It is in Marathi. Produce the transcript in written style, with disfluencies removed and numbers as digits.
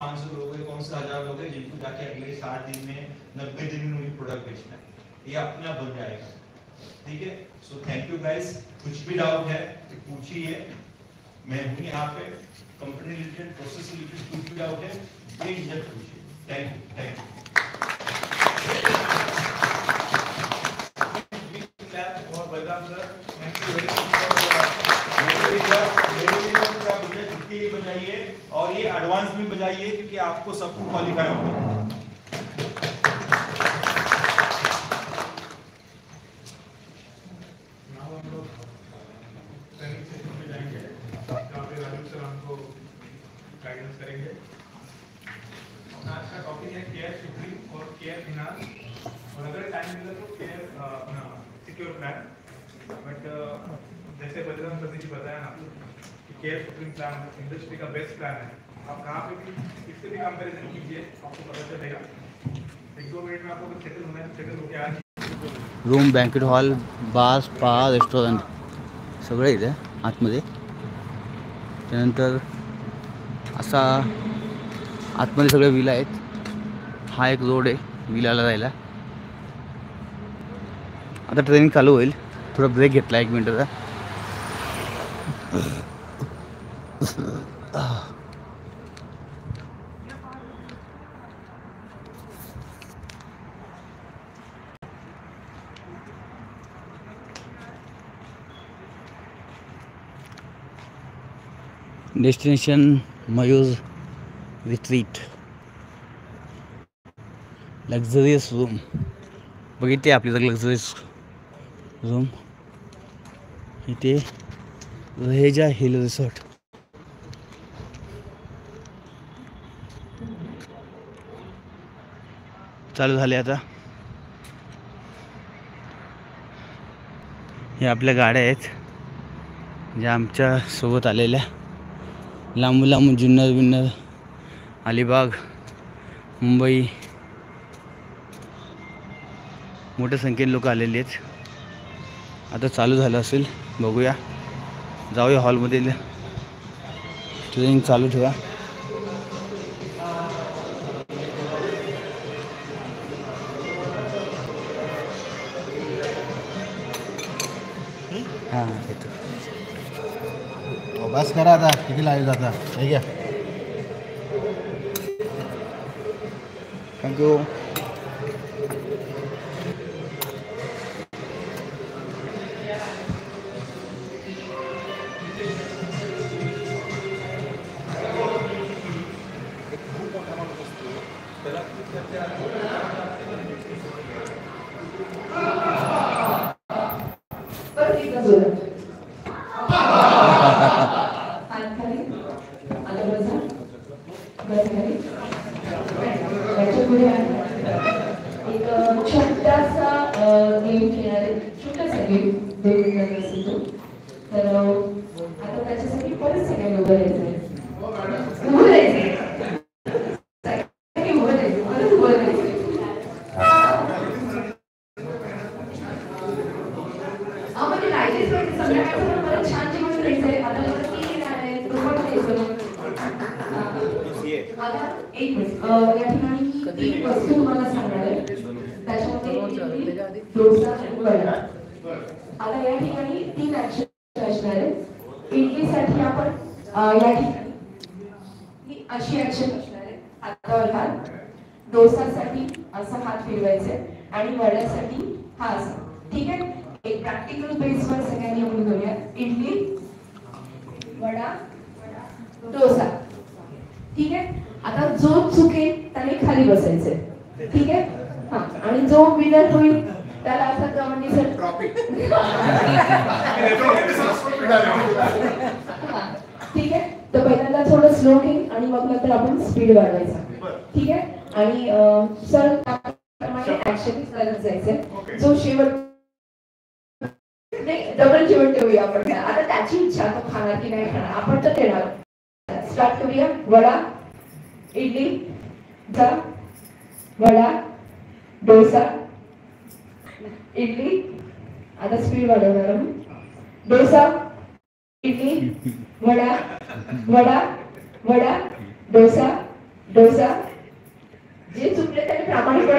500 लोग हैं, कौन से 1000 लोग हैं जिनको जाके अगले 60 दिन में 90 दिन में मुझे प्रोडक्ट बेचना है, ये अपने आप बन जाएगा। ठीक है, सो थैंक यू गाइस। कुछ भी डाउट है तो पूछिए, मैं हूँ यहाँ पे। कंपनी रिलेटेड, प्रोसेस रिलेटेड कुछ भी डाउट है बेझिझक पूछिए। Thank you, thank you. और Balram sir, thank you very much. बजाइए और ये एडवांस में बजाइए क्योंकि आपको सबको क्वालिफाई होना है। गाइडेंस करेंगे। आज का टॉपिक है केयर सुप्रीम और केयर फिनांस, और अगर टाइम मिला तो care Apna secure plan. But जैसे बलराम सर जी बताया ना कि केयर सुप्रीम प्लान इंडस्ट्री का बेस्ट प्लान है। आप कहाँ पे भी इससे भी कंपैरिजन कीजिए, आपको पता चलेगा। 1-2 मिनट में आपको सेटल होना है, सेटल होके आज रूम, बँकेट हॉल, बार, स्पा, रेस्टॉरंट सगळे इथे आतमध्ये. त्यानंतर असा आतमध्ये सगळे विला आहेत. हा एक रोड आहे विलाला जायला. आता ट्रेनिंग चालू होईल. थोडा ब्रेक घेतला 1 मिनिटाचा. Destination Mayur retreat. Luxurious room बघितले आपली तर लक्झरियस रूम. इथे रहेजा हिल रिसॉर्ट. चालू झाले आता. हे आपल्या गाड्या आहेत ज्या आमच्या सोबत आलेल्या. लांबून लांबून जुन्नर बिन्नर, अलिबाग, मुंबई, मोठ्या संख्येने लोक आलेली आहेत. आता चालू झालं असेल, बघूया. जाऊया हॉलमध्ये. ट्रेनिंग चालू ठेवा. हां येतो. बस करा आता, किती लाईव्ह जाता हे घ्या. थँक्यू. छोटासा गेम खेळणार आहे. छोटासा गेम 2 मिनिटाचा असेल तो. तर आता त्याच्यासाठी परत सगळ्यांनी उभं राहायचंय. उभं राहायचंय. उभं राहायचं. परत उभं राहायचंय. म्हणजे राहिलेच पाहिजे. संध्याकाळचं परत छान जेवण राहायचंय. आता परत टी आहे, दुपार द्यायचं. आता एक मिनिट. या ठिकाणी 3 वस्तू तुम्हाला सांगणार आहे. त्याच्यामध्ये डोसा आणि वडा. आता या ठिकाणी 3 ऍक्शन असणार आहे. इडलीसाठी आपण या ठिकाणी ही अशी ऍक्शन असणार आहे. हातावर हात. डोसासाठी असं हात फिरवायचे आणि वड्यासाठी हा असा. ठीक आहे, एक प्रॅक्टिकल बेसवर सगळ्यांनी आपण करूया. इडली, वडा, डोसा. ठीक आहे, आता जो चुकेल त्याने खाली बसायचंय. ठीक आहे, हा. आणि जो विनर होईल त्याला असं गवंडी सर ट्रॉफी. ठीक आहे, तर पहिल्यांदा थोडं स्लो घेईन आणि मग नंतर आपण स्पीड वाढवायचा. ठीक आहे, आणि सर त्याप्रमाणे ऍक्शन करत जायचंय. जो शेवट नाही, डबल जेवण ठेवूया आपण. आता त्याची इच्छा, तो खाणार की नाही खाणार आपण तर देणार. स्टार्ट करूया. वडा, इडली, वडा, डोसा, इडली. आता स्पीड वाढवणार. डोसा, इडली, वडा, वडा, वडा, डोसा, डोसा जे चुकले त्यांनी प्रामाणिकपणे